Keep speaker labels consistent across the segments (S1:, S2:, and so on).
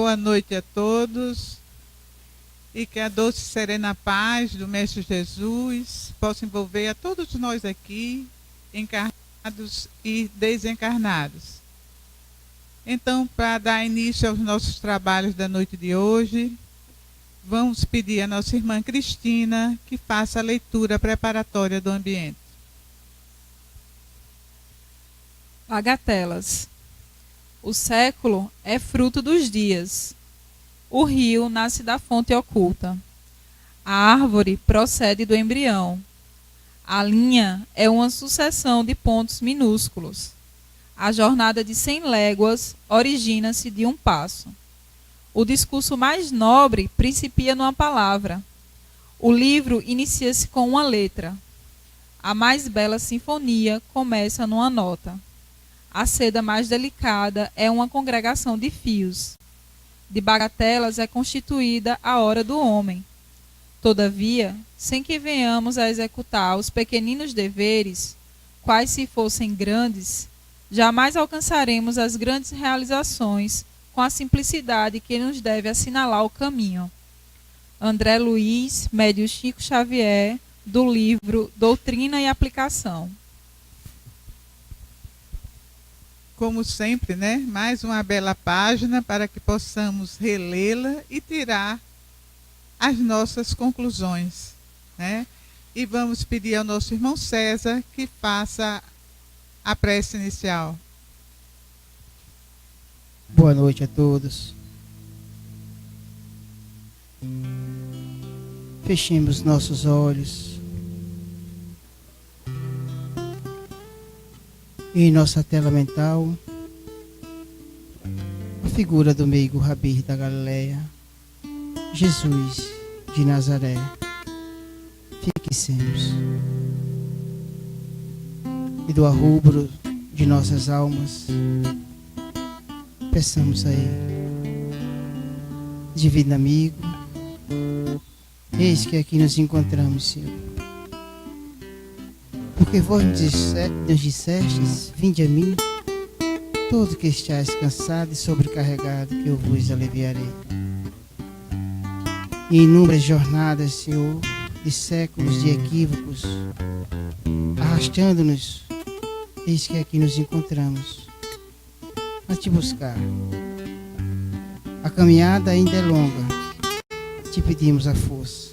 S1: Boa noite a todos e que a doce e serena paz do Mestre Jesus possa envolver a todos nós aqui, encarnados e desencarnados. Então, para dar início aos nossos trabalhos da noite de hoje, vamos pedir à nossa irmã Cristina que faça a leitura preparatória do ambiente.
S2: Bagatelas. O século é fruto dos dias. O rio nasce da fonte oculta. A árvore procede do embrião. A linha é uma sucessão de pontos minúsculos. A jornada de 100 léguas origina-se de um passo. O discurso mais nobre principia numa palavra. O livro inicia-se com uma letra. A mais bela sinfonia começa numa nota. A seda mais delicada é uma congregação de fios. De bagatelas é constituída a hora do homem. Todavia, sem que venhamos a executar os pequeninos deveres, quais se fossem grandes, jamais alcançaremos as grandes realizações com a simplicidade que nos deve assinalar o caminho. André Luiz, Médio Chico Xavier, do livro Doutrina e Aplicação.
S1: Como sempre, né? Mais uma bela página para que possamos relê-la e tirar as nossas conclusões, né? E vamos pedir ao nosso irmão César que faça a prece inicial.
S3: Boa noite a todos. Fechemos nossos olhos. E em nossa tela mental, a figura do meigo Rabi da Galileia, Jesus de Nazaré. Fixemos. E do arrubro de nossas almas, peçamos a Ele. Divino amigo, eis que aqui nos encontramos, Senhor. Porque vós nos dissestes, vinde a mim, todo que estáis cansado e sobrecarregado, que eu vos aliviarei. E em inúmeras jornadas, Senhor, de séculos de equívocos, arrastando-nos, eis que aqui nos encontramos, a te buscar. A caminhada ainda é longa, te pedimos a força,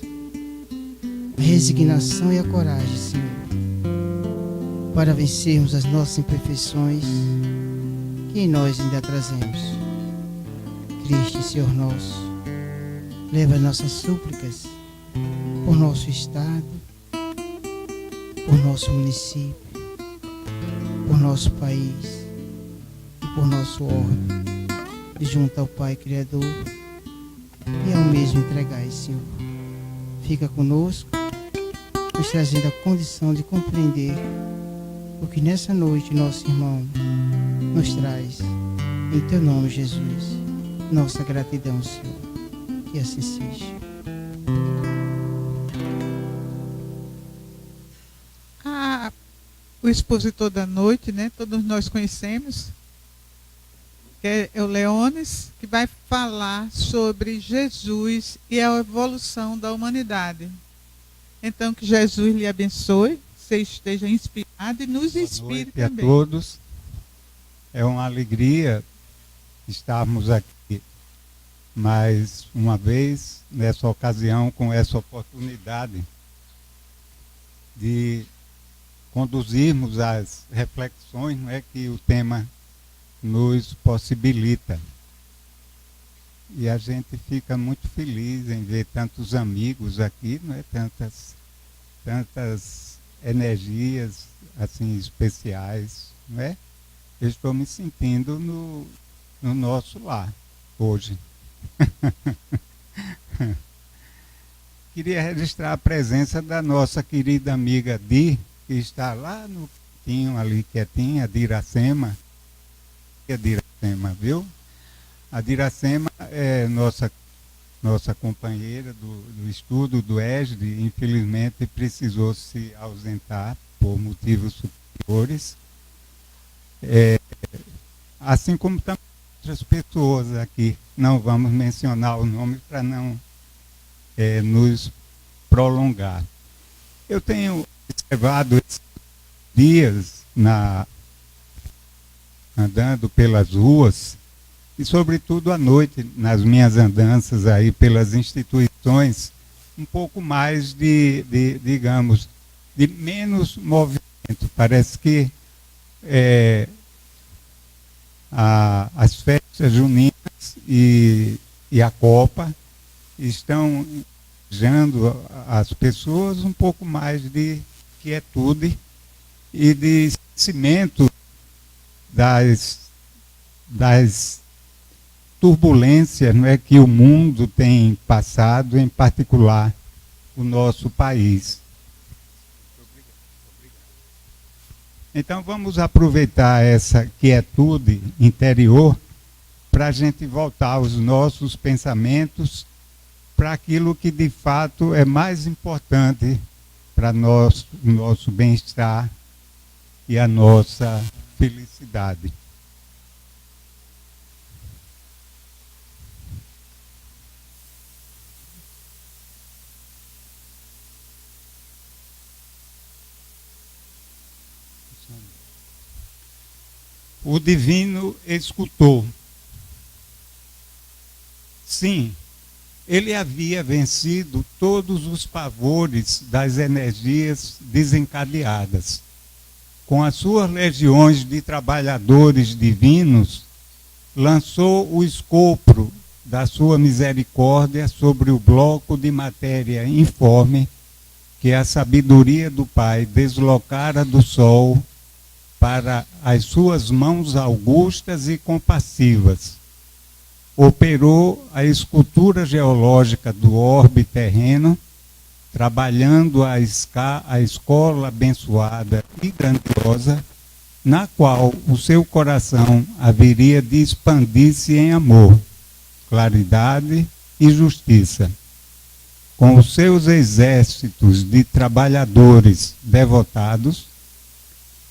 S3: a resignação e a coragem, Senhor, para vencermos as nossas imperfeições que em nós ainda trazemos. Cristo, Senhor nosso, leva nossas súplicas por nosso estado, por nosso município, por nosso país e por nosso órgão, junto ao Pai Criador, e ao mesmo entregai, Senhor. Fica conosco, nos trazendo a condição de compreender o que nessa noite nosso irmão nos traz. Em teu nome, Jesus, nossa gratidão, Senhor. Que assim seja.
S1: O expositor da noite, né? Todos nós conhecemos, que é o Leones, que vai falar sobre Jesus e a evolução da humanidade. Então, que Jesus lhe abençoe, você esteja inspirado e nos inspire também. Boa noite a
S4: todos. É uma alegria estarmos aqui mais uma vez, nessa ocasião, com essa oportunidade de conduzirmos as reflexões, não é, que o tema nos possibilita. E a gente fica muito feliz em ver tantos amigos aqui, não é? Tantas energias assim especiais, não é? Eu estou me sentindo no nosso lar hoje. Queria registrar a presença da nossa querida amiga Di, que está lá no cantinho ali quietinha, a Diracema. A Diracema, viu? A Diracema é nossa companheira do estudo do ESD, infelizmente precisou se ausentar por motivos superiores. Assim como também outras pessoas aqui não vamos mencionar o nome para não nos prolongar. Eu tenho observado esses dias andando pelas ruas e, sobretudo, à noite, nas minhas andanças aí pelas instituições, um pouco mais digamos, de menos movimento. Parece que as festas juninas e a Copa estão dando às pessoas um pouco mais de quietude e de esquecimento das turbulências, não é, que o mundo tem passado, em particular o nosso país. Então vamos aproveitar essa quietude interior para a gente voltar aos nossos pensamentos para aquilo que de fato é mais importante para o nosso bem-estar e a nossa felicidade. O divino escutou. Sim, ele havia vencido todos os pavores das energias desencadeadas. Com as suas legiões de trabalhadores divinos, lançou o escopro da sua misericórdia sobre o bloco de matéria informe que a sabedoria do Pai deslocara do sol para as suas mãos augustas e compassivas. Operou a escultura geológica do orbe terreno, trabalhando a escola abençoada e grandiosa, na qual o seu coração haveria de expandir-se em amor, claridade e justiça. Com os seus exércitos de trabalhadores devotados,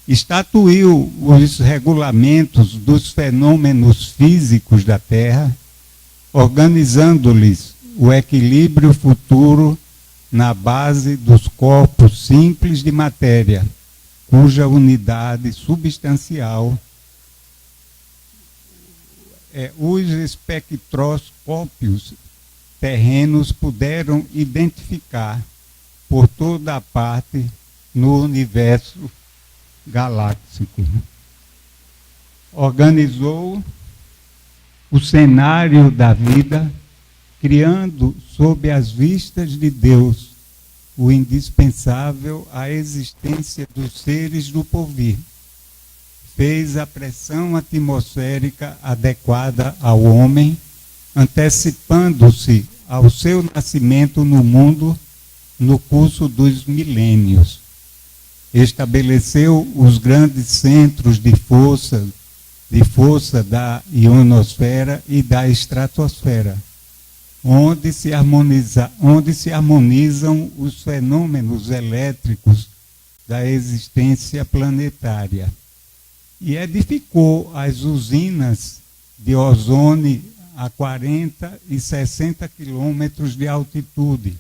S4: estatuiu os regulamentos dos fenômenos físicos da Terra, organizando-lhes o equilíbrio futuro na base dos corpos simples de matéria, cuja unidade substancial os espectroscópios terrenos puderam identificar por toda a parte no universo galáctico. Organizou o cenário da vida, criando sob as vistas de Deus o indispensável à existência dos seres do porvir. Fez a pressão atmosférica adequada ao homem, antecipando-se ao seu nascimento no mundo no curso dos milênios. Estabeleceu os grandes centros de força da ionosfera e da estratosfera, onde se harmonizam os fenômenos elétricos da existência planetária. E edificou as usinas de ozônio a 40 e 60 quilômetros de altitude,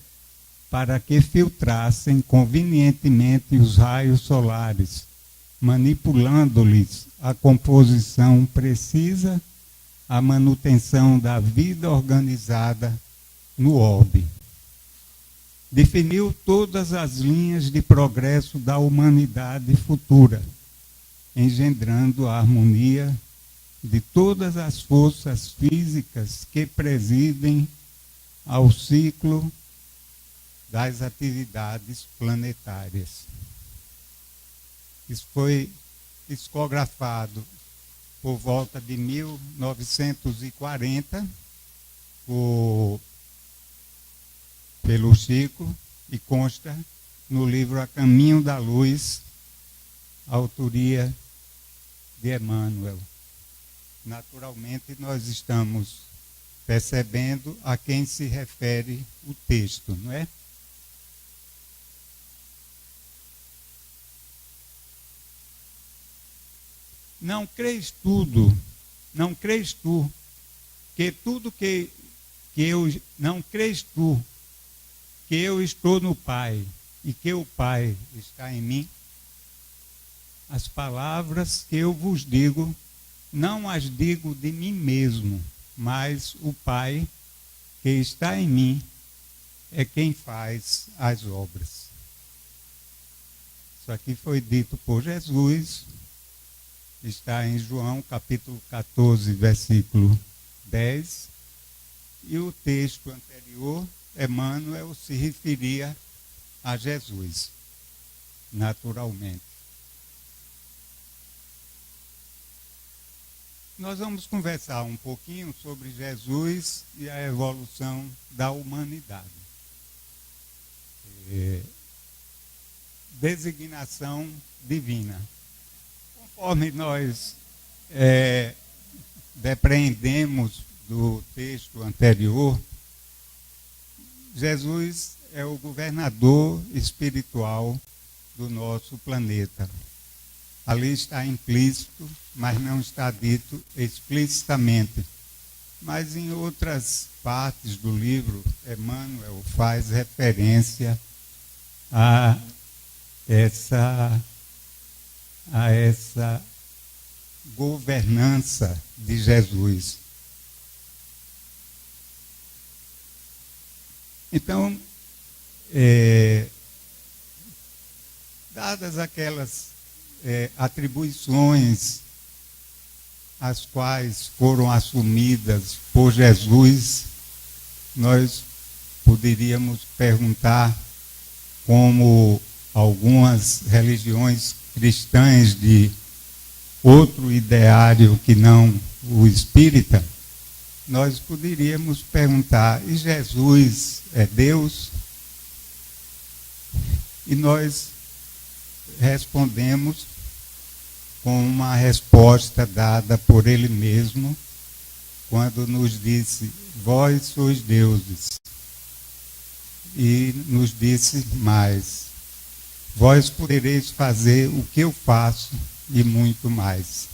S4: para que filtrassem convenientemente os raios solares, manipulando-lhes a composição precisa, a manutenção da vida organizada no orbe. Definiu todas as linhas de progresso da humanidade futura, engendrando a harmonia de todas as forças físicas que presidem ao ciclo das atividades planetárias. Isso foi psicografado por volta de 1940 pelo Chico e consta no livro A Caminho da Luz, autoria de Emmanuel. Naturalmente, nós estamos percebendo a quem se refere o texto, não é? Não crês tu que tudo que eu não crês tu, que eu estou no Pai e que o Pai está em mim, as palavras que eu vos digo, não as digo de mim mesmo, mas o Pai que está em mim é quem faz as obras. Isso aqui foi dito por Jesus, está em João capítulo 14, versículo 10, e o texto anterior, Emmanuel se referia a Jesus, naturalmente. Nós vamos conversar um pouquinho sobre Jesus e a evolução da humanidade. Designação divina. Conforme nós depreendemos do texto anterior, Jesus é o governador espiritual do nosso planeta. Ali está implícito, mas não está dito explicitamente. Mas em outras partes do livro, Emmanuel faz referência a essa governança de Jesus. Então, dadas aquelas atribuições as quais foram assumidas por Jesus, nós poderíamos perguntar como algumas religiões cristãs de outro ideário que não o espírita, nós poderíamos perguntar, e Jesus é Deus? E nós respondemos com uma resposta dada por ele mesmo, quando nos disse, vós sois deuses. E nos disse mais, vós podereis fazer o que eu faço e muito mais.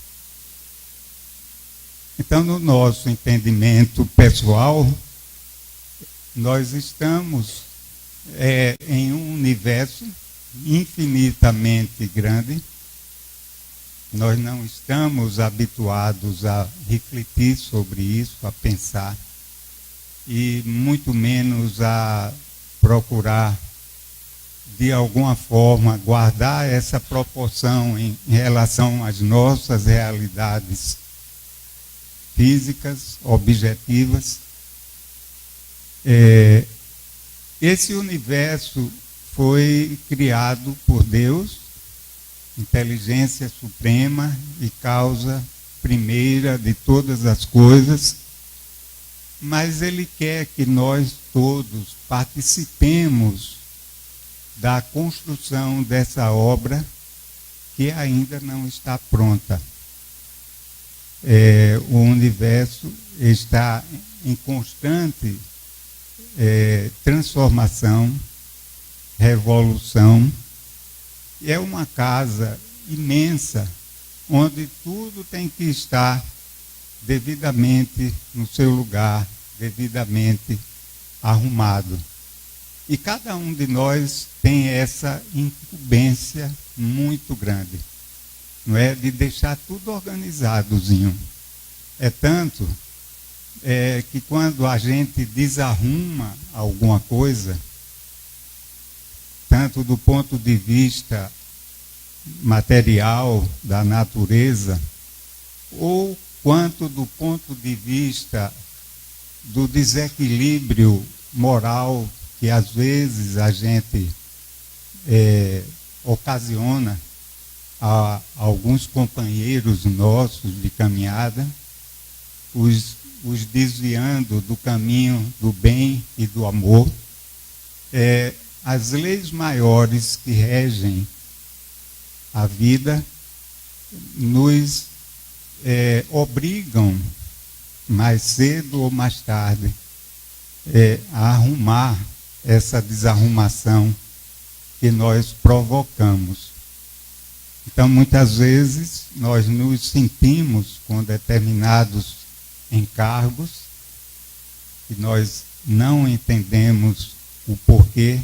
S4: Então, no nosso entendimento pessoal, nós estamos em um universo infinitamente grande. Nós não estamos habituados a refletir sobre isso, a pensar, e muito menos a procurar, de alguma forma, guardar essa proporção em relação às nossas realidades físicas, objetivas. Esse universo foi criado por Deus, inteligência suprema e causa primeira de todas as coisas, mas ele quer que nós todos participemos da construção dessa obra que ainda não está pronta. O universo está em constante transformação, revolução. É uma casa imensa, onde tudo tem que estar devidamente no seu lugar, devidamente arrumado. E cada um de nós tem essa incumbência muito grande, não é? De deixar tudo organizadozinho. É tanto que quando a gente desarruma alguma coisa, tanto do ponto de vista material da natureza, ou quanto do ponto de vista do desequilíbrio moral que às vezes a gente ocasiona a alguns companheiros nossos de caminhada, os desviando do caminho do bem e do amor. As leis maiores que regem a vida nos obrigam, mais cedo ou mais tarde, a arrumar essa desarrumação que nós provocamos. Então, muitas vezes, nós nos sentimos com determinados encargos que nós não entendemos o porquê,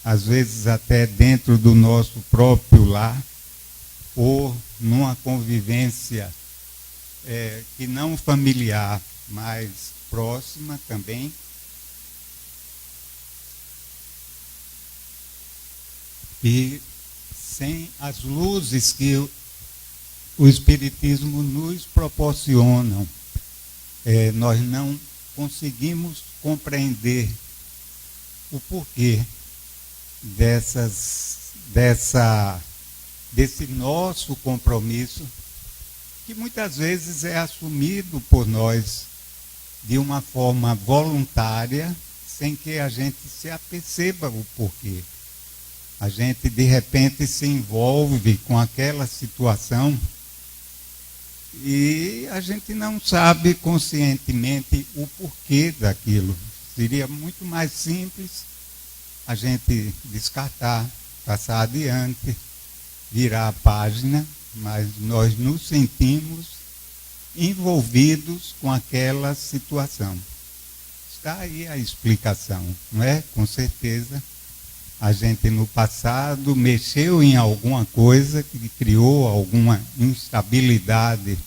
S4: às vezes até dentro do nosso próprio lar, ou numa convivência que não familiar, mas próxima também. E sem as luzes que o Espiritismo nos proporcionam, nós não conseguimos compreender o porquê desse nosso compromisso, que muitas vezes é assumido por nós de uma forma voluntária, sem que a gente se aperceba o porquê. A gente, de repente, se envolve com aquela situação e a gente não sabe conscientemente o porquê daquilo. Seria muito mais simples a gente descartar, passar adiante, virar a página, mas nós nos sentimos envolvidos com aquela situação. Está aí a explicação, não é? Com certeza, a gente no passado mexeu em alguma coisa que criou alguma instabilidade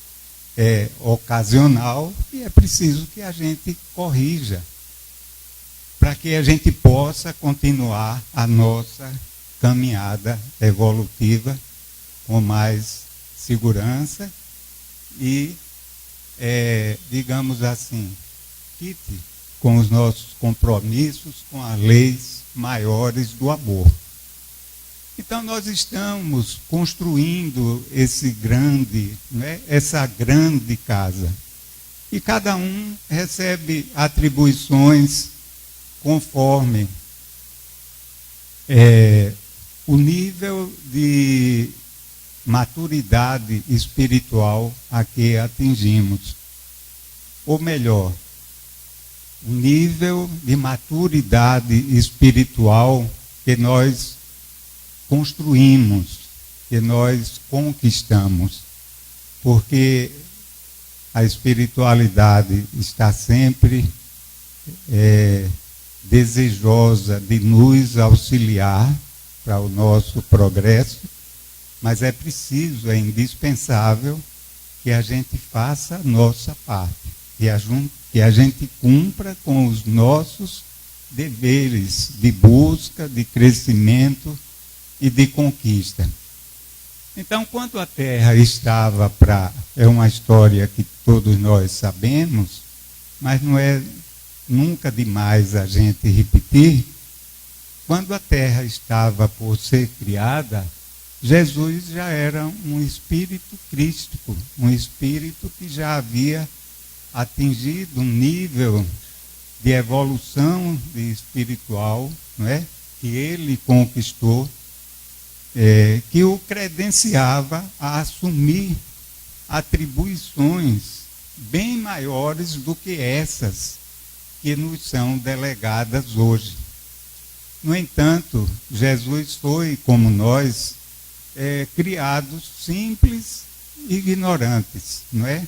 S4: ocasional e é preciso que a gente corrija para que a gente possa continuar a nossa caminhada evolutiva com mais segurança e, digamos assim, quite com os nossos compromissos com as leis maiores do amor. Então nós estamos construindo essa grande casa. E cada um recebe atribuições conforme o nível de maturidade espiritual a que atingimos. Ou melhor, o nível de maturidade espiritual que nós construímos, que nós conquistamos. Porque a espiritualidade está sempre desejosa de nos auxiliar para o nosso progresso, mas é preciso, é indispensável que a gente faça a nossa parte, que a gente cumpra com os nossos deveres de busca, de crescimento e de conquista. Então, quando a Terra estava é uma história que todos nós sabemos, mas não é nunca demais a gente repetir. Quando a Terra estava por ser criada, Jesus já era um espírito crístico, um espírito que já havia atingido um nível de evolução espiritual, não é? Que ele conquistou, que o credenciava a assumir atribuições bem maiores do que essas que nos são delegadas hoje. No entanto, Jesus foi, como nós, criados simples e ignorantes, não é?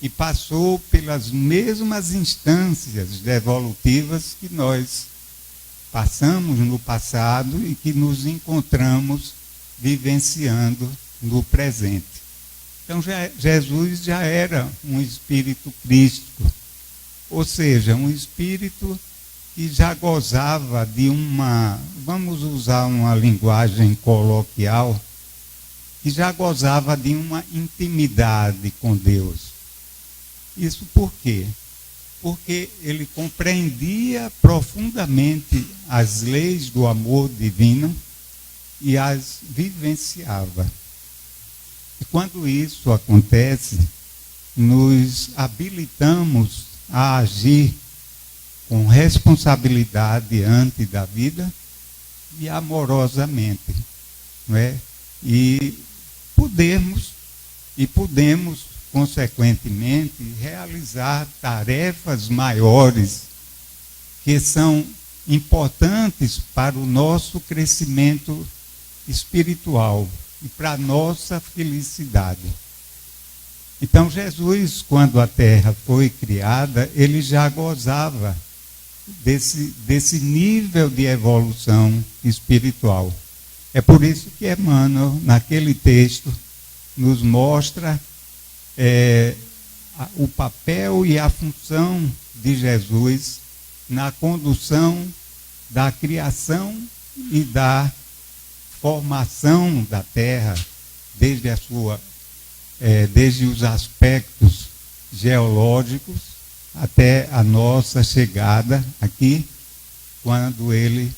S4: E passou pelas mesmas instâncias evolutivas que nós passamos no passado e que nos encontramos vivenciando no presente. Então, Jesus já era um espírito crístico, ou seja, um espírito que já gozava de vamos usar uma linguagem coloquial, que já gozava de uma intimidade com Deus. Isso por quê? Porque ele compreendia profundamente as leis do amor divino e as vivenciava. E quando isso acontece, nos habilitamos a agir com responsabilidade diante da vida e amorosamente, não é? E podemos, consequentemente, realizar tarefas maiores que são importantes para o nosso crescimento espiritual e para a nossa felicidade. Então Jesus, quando a terra foi criada, ele já gozava desse nível de evolução espiritual. É por isso que Emmanuel, naquele texto, nos mostra o papel e a função de Jesus na condução da criação e da formação da terra, desde os aspectos geológicos até a nossa chegada aqui, quando ele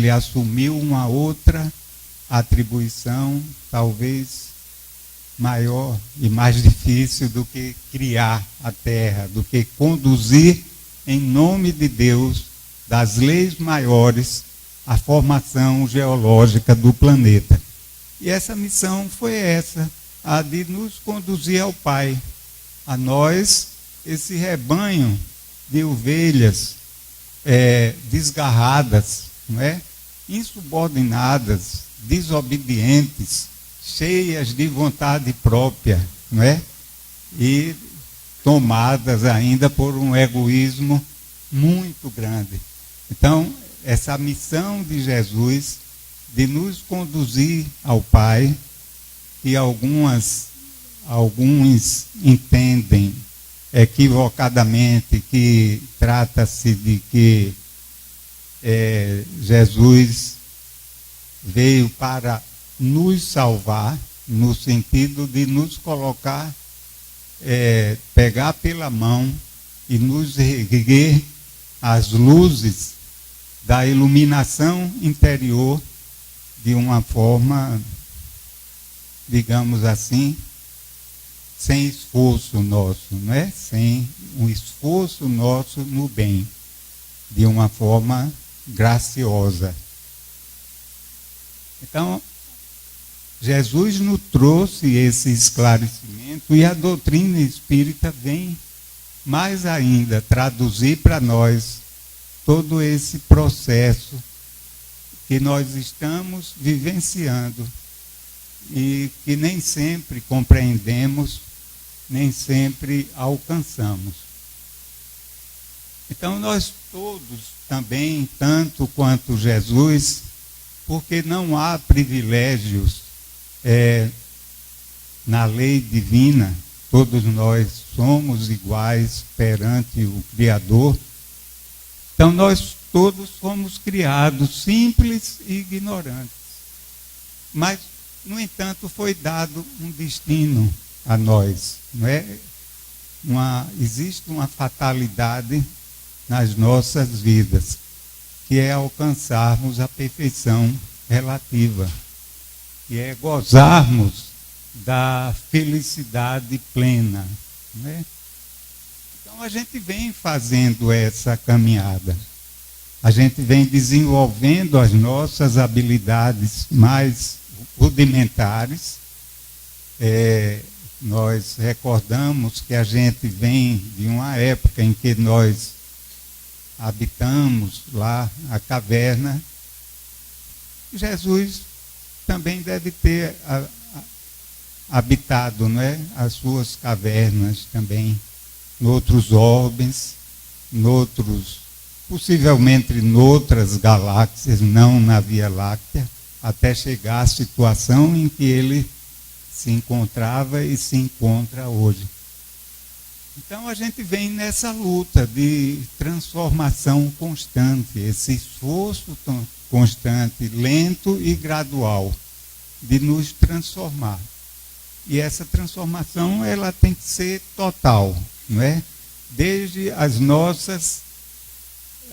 S4: assumiu uma outra atribuição, talvez maior e mais difícil do que criar a terra, do que conduzir em nome de Deus, das leis maiores, a formação geológica do planeta. E essa missão foi essa, a de nos conduzir ao Pai, a nós, esse rebanho de ovelhas desgarradas, não é? Insubordinadas, desobedientes, cheias de vontade própria, não é? E tomadas ainda por um egoísmo muito grande. Então, essa missão de Jesus de nos conduzir ao Pai, que alguns entendem equivocadamente que trata-se de que Jesus veio para nos salvar, no sentido de nos colocar, pegar pela mão e nos erguer às luzes da iluminação interior de uma forma, digamos assim, sem esforço nosso, não é? Sem um esforço nosso no bem, de uma forma graciosa. Então, Jesus nos trouxe esse esclarecimento e a doutrina espírita vem mais ainda traduzir para nós todo esse processo que nós estamos vivenciando e que nem sempre compreendemos, nem sempre alcançamos. Então nós todos também, tanto quanto Jesus, porque não há privilégios na lei divina, todos nós somos iguais perante o Criador. Então nós todos fomos criados simples e ignorantes. Mas, no entanto, foi dado um destino a nós, não é? Existe uma fatalidade nas nossas vidas, que é alcançarmos a perfeição relativa, que é gozarmos da felicidade plena, não é? Então a gente vem fazendo essa caminhada, a gente vem desenvolvendo as nossas habilidades mais rudimentares. Nós recordamos que a gente vem de uma época em que nós habitamos lá a caverna. Jesus também deve ter habitado, não é? As suas cavernas também, noutros orbes, possivelmente noutras galáxias, não na Via Láctea, até chegar à situação em que ele se encontrava e se encontra hoje. Então a gente vem nessa luta de transformação constante, esse esforço constante, lento e gradual, de nos transformar. E essa transformação, ela tem que ser total, não é? Desde as nossas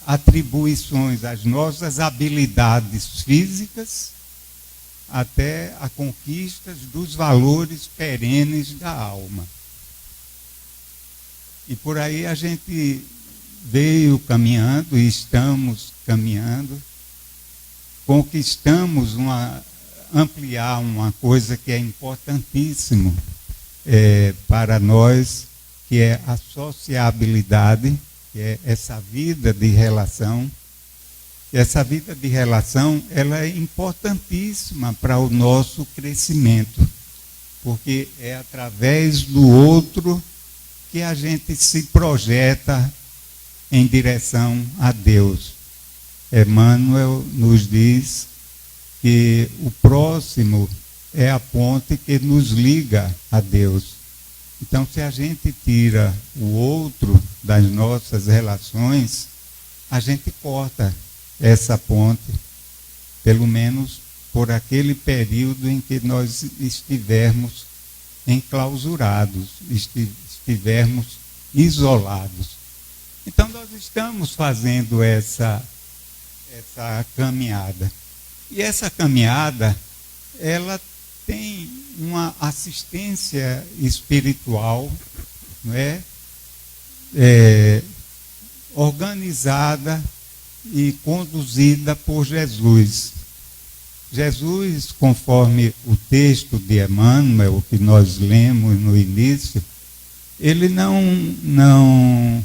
S4: atribuições, as nossas habilidades físicas, até a conquista dos valores perenes da alma. E por aí a gente veio caminhando e estamos caminhando, conquistamos ampliar uma coisa que é importantíssimo para nós, que é a sociabilidade, que é essa vida de relação. Essa vida de relação, ela é importantíssima para o nosso crescimento. porque é através do outro que a gente se projeta em direção a Deus. Emmanuel nos diz que o próximo é a ponte que nos liga a Deus. Então, se a gente tira o outro das nossas relações, a gente corta essa ponte, pelo menos por aquele período em que nós estivermos enclausurados, estivermos isolados. Então, nós estamos fazendo essa caminhada. E essa caminhada, ela tem uma assistência espiritual, não é? Organizada e conduzida por Jesus. Jesus, conforme o texto de Emmanuel, que nós lemos no início, ele não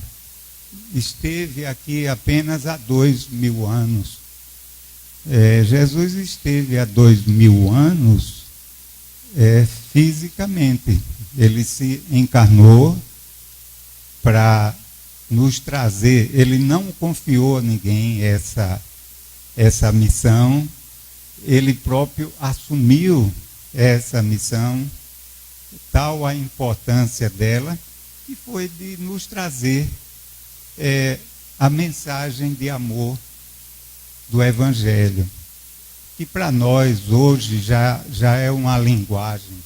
S4: esteve aqui apenas há 2000 anos. Jesus esteve há 2000 anos fisicamente. Ele se encarnou para nos trazer. Ele não confiou a ninguém essa missão. Ele próprio assumiu essa missão, tal a importância dela, que foi de nos trazer a mensagem de amor do Evangelho, que para nós hoje já é uma linguagem,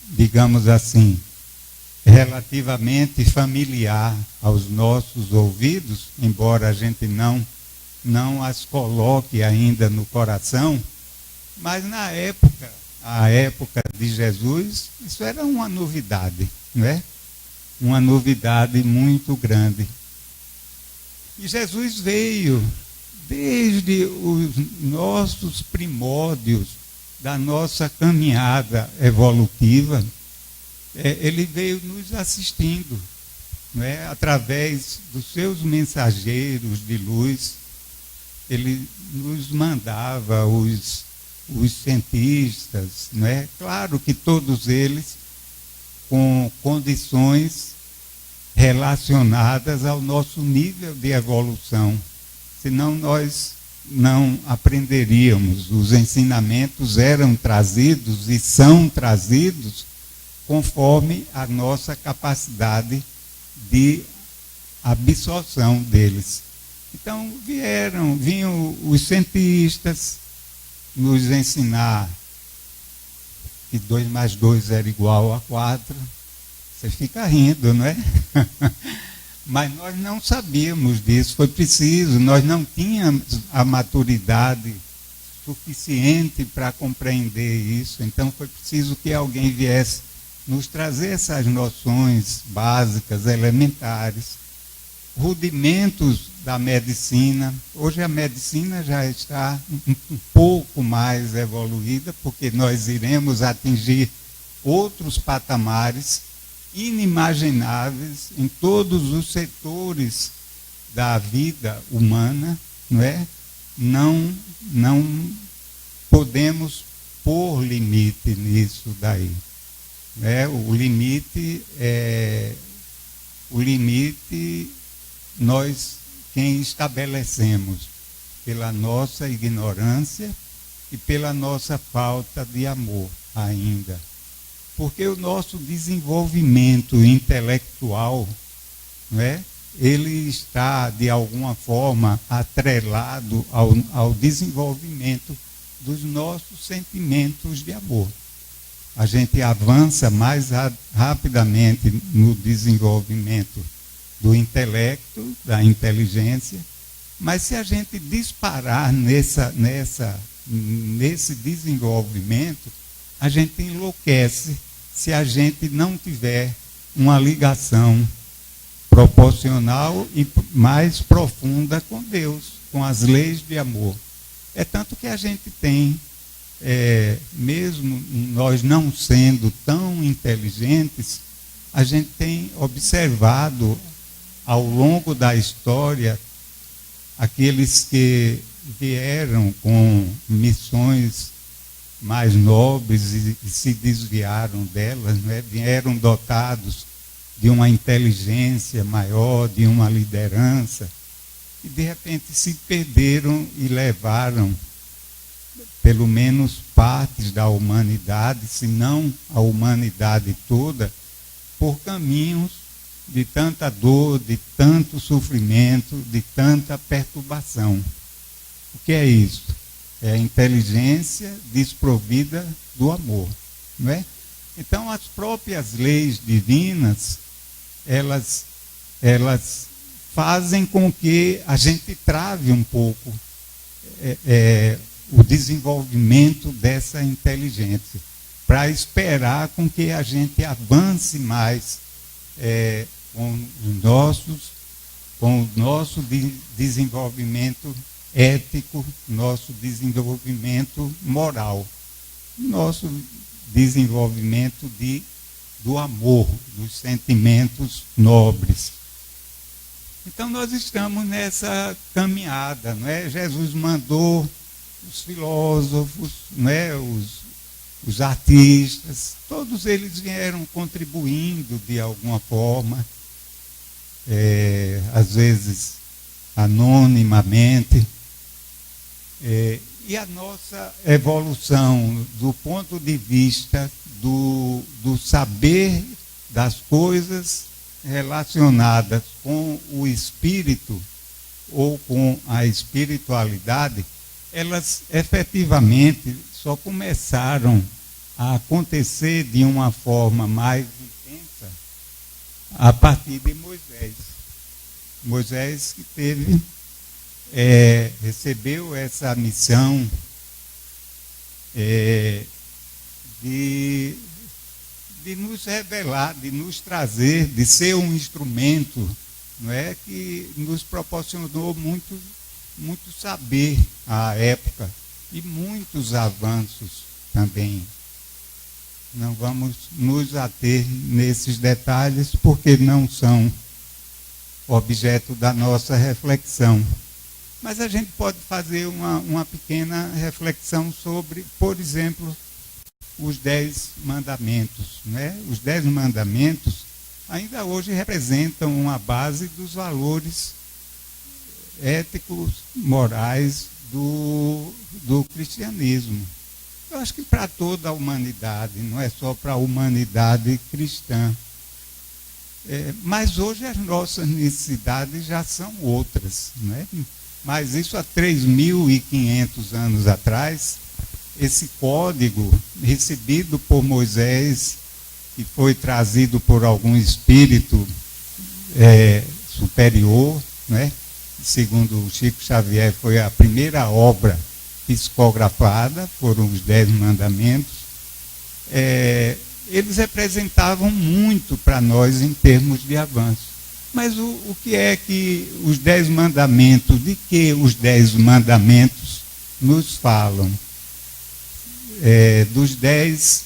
S4: digamos assim, relativamente familiar aos nossos ouvidos, embora a gente não as coloque ainda no coração, mas a época de Jesus, isso era uma novidade, não é? Uma novidade muito grande. E Jesus veio desde os nossos primórdios da nossa caminhada evolutiva, ele veio nos assistindo, não é? Através dos seus mensageiros de luz. Ele nos mandava os cientistas, não é? Claro que todos eles com condições relacionadas ao nosso nível de evolução. Senão nós não aprenderíamos. Os ensinamentos eram trazidos e são trazidos conforme a nossa capacidade de absorção deles. Então vinham os cientistas nos ensinar que 2 mais 2 era igual a 4. Você fica rindo, não é? Mas nós não sabíamos disso, foi preciso, nós não tínhamos a maturidade suficiente para compreender isso, então foi preciso que alguém viesse nos trazer essas noções básicas, elementares, rudimentos da medicina. Hoje a medicina já está um pouco mais evoluída, porque nós iremos atingir outros patamares inimagináveis em todos os setores da vida humana, não é? Não podemos pôr limite nisso daí. O limite nós quem estabelecemos pela nossa ignorância e pela nossa falta de amor ainda. Porque o nosso desenvolvimento intelectual, não é? Ele está, de alguma forma, atrelado ao desenvolvimento dos nossos sentimentos de amor. A gente avança mais rapidamente no desenvolvimento do intelecto, da inteligência, mas se a gente disparar nesse desenvolvimento, a gente enlouquece se a gente não tiver uma ligação proporcional e mais profunda com Deus, com as leis de amor. É tanto que a gente tem, mesmo nós não sendo tão inteligentes, a gente tem observado ao longo da história aqueles que vieram com missões mais nobres e se desviaram delas, não é? Vieram dotados de uma inteligência maior, de uma liderança, e de repente se perderam e levaram pelo menos partes da humanidade, se não a humanidade toda, por caminhos de tanta dor, de tanto sofrimento, de tanta perturbação. O que é isso? É a inteligência desprovida do amor, não é? Então, as próprias leis divinas, elas fazem com que a gente trave um pouco o desenvolvimento dessa inteligência, para esperar com que a gente avance mais com o nosso desenvolvimento ético, nosso desenvolvimento moral, nosso desenvolvimento do amor, dos sentimentos nobres. Então nós estamos nessa caminhada, não é? Jesus mandou os filósofos, não é? Os artistas, todos eles vieram contribuindo de alguma forma, às vezes anonimamente. E a nossa evolução do ponto de vista do saber das coisas relacionadas com o espírito ou com a espiritualidade, elas efetivamente só começaram a acontecer de uma forma mais intensa a partir de Moisés. Moisés que recebeu essa missão de nos revelar, de nos trazer, de ser um instrumento, não é, que nos proporcionou muito saber à época e muitos avanços também. Não vamos nos ater nesses detalhes porque não são objeto da nossa reflexão. Mas a gente pode fazer uma pequena reflexão sobre, por exemplo, os 10 mandamentos. Né? Os 10 mandamentos ainda hoje representam uma base dos valores éticos, morais do cristianismo. Eu acho que para toda a humanidade, não é só para a humanidade cristã. Mas hoje as nossas necessidades já são outras. Né? Mas isso há 3.500 anos atrás, esse código recebido por Moisés, que foi trazido por algum espírito superior, né? Segundo Chico Xavier, foi a primeira obra psicografada, foram os 10 mandamentos. Eles representavam muito para nós em termos de avanço. Mas o que é que os 10 mandamentos, de que os 10 mandamentos nos falam? Dos 10,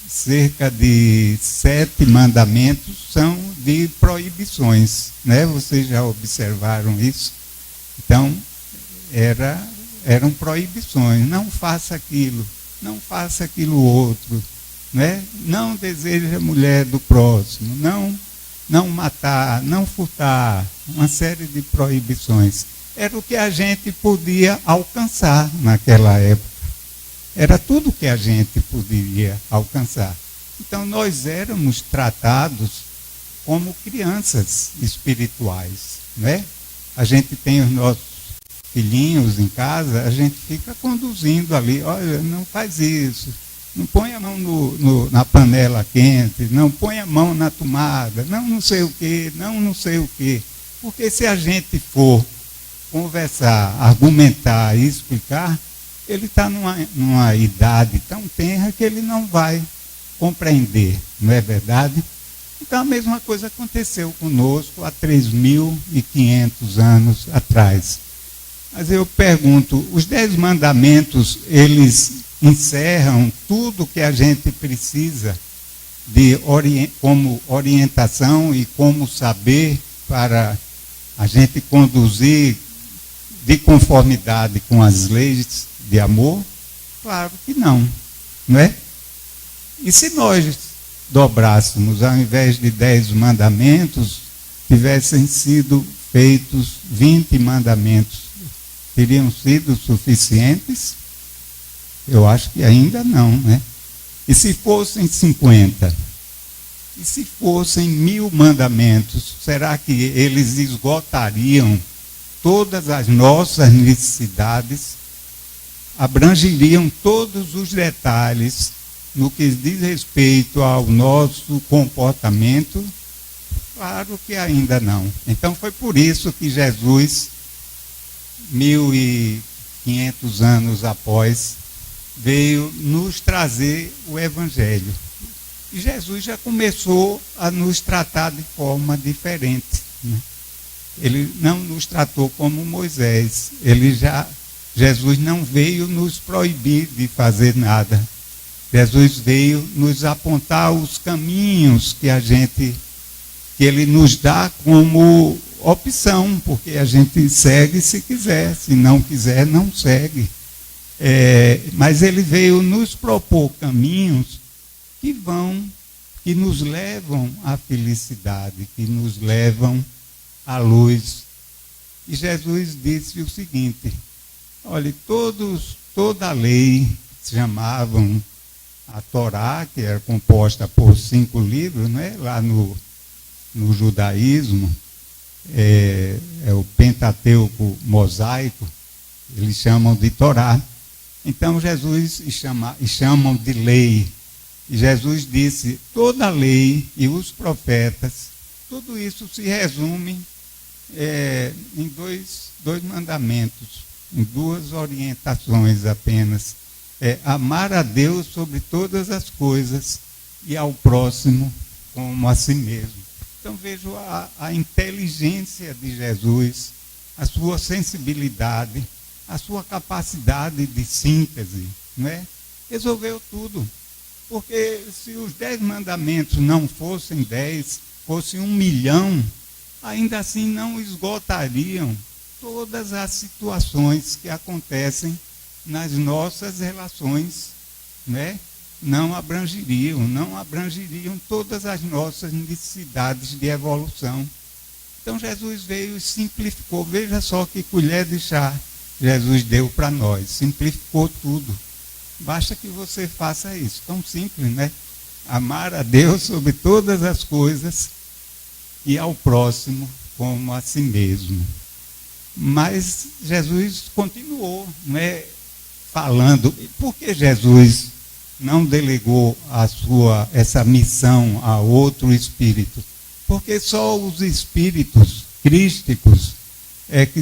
S4: cerca de 7 mandamentos são de proibições, né? Vocês já observaram isso? Então, eram proibições. Não faça aquilo, não faça aquilo outro, né? Não deseje a mulher do próximo, não matar, não furtar, uma série de proibições. Era o que a gente podia alcançar naquela época. Era tudo que a gente poderia alcançar. Então, nós éramos tratados como crianças espirituais, né? A gente tem os nossos filhinhos em casa, a gente fica conduzindo ali, olha, não faz isso, não põe a mão na panela quente, não põe a mão na tomada, não sei o quê, não sei o quê. Porque se a gente for conversar, argumentar e explicar, ele está numa idade tão tenra que ele não vai compreender, não é verdade? Então a mesma coisa aconteceu conosco há 3.500 anos atrás. Mas eu pergunto, os 10 mandamentos, eles encerram tudo que a gente precisa como orientação e como saber para a gente conduzir de conformidade com as leis de amor? Claro que não. não é? E se nós dobrássemos, ao invés de 10 mandamentos, tivessem sido feitos 20 mandamentos, teriam sido suficientes? Eu acho que ainda não, né? E se fossem 50? E se fossem 1000 mandamentos, será que eles esgotariam todas as nossas necessidades? Abrangeriam todos os detalhes no que diz respeito ao nosso comportamento? Claro que ainda não. Então foi por isso que Jesus, 1500 anos após, veio nos trazer o Evangelho. E Jesus já começou a nos tratar de forma diferente, né? Ele não nos tratou como Moisés. Jesus não veio nos proibir de fazer nada. Jesus veio nos apontar os caminhos que ele nos dá como opção, porque a gente segue se quiser, se não quiser, não segue. Mas ele veio nos propor caminhos que nos levam à felicidade, que nos levam à luz. E Jesus disse o seguinte: olha, toda a lei se chamavam a Torá, que era composta por 5 livros, né? Lá no judaísmo, é o Pentateuco mosaico, eles chamam de Torá. Então Jesus chamam de lei. E Jesus disse: toda a lei e os profetas, tudo isso se resume em dois mandamentos, em 2 orientações apenas. Amar a Deus sobre todas as coisas e ao próximo como a si mesmo. Então vejo a inteligência de Jesus, a sua sensibilidade, a sua capacidade de síntese, não é? Resolveu tudo. Porque se os 10 mandamentos não fossem 10, fossem 1 milhão, ainda assim não esgotariam todas as situações que acontecem nas nossas relações, né? Não abrangeriam todas as nossas necessidades de evolução. Então Jesus veio e simplificou. Veja só que colher de chá Jesus deu para nós, simplificou tudo. Basta que você faça isso, tão simples, né? Amar a Deus sobre todas as coisas e ao próximo como a si mesmo. Mas Jesus continuou, né, falando. Por que Jesus não delegou essa missão a outro espírito? Porque só os espíritos crísticos que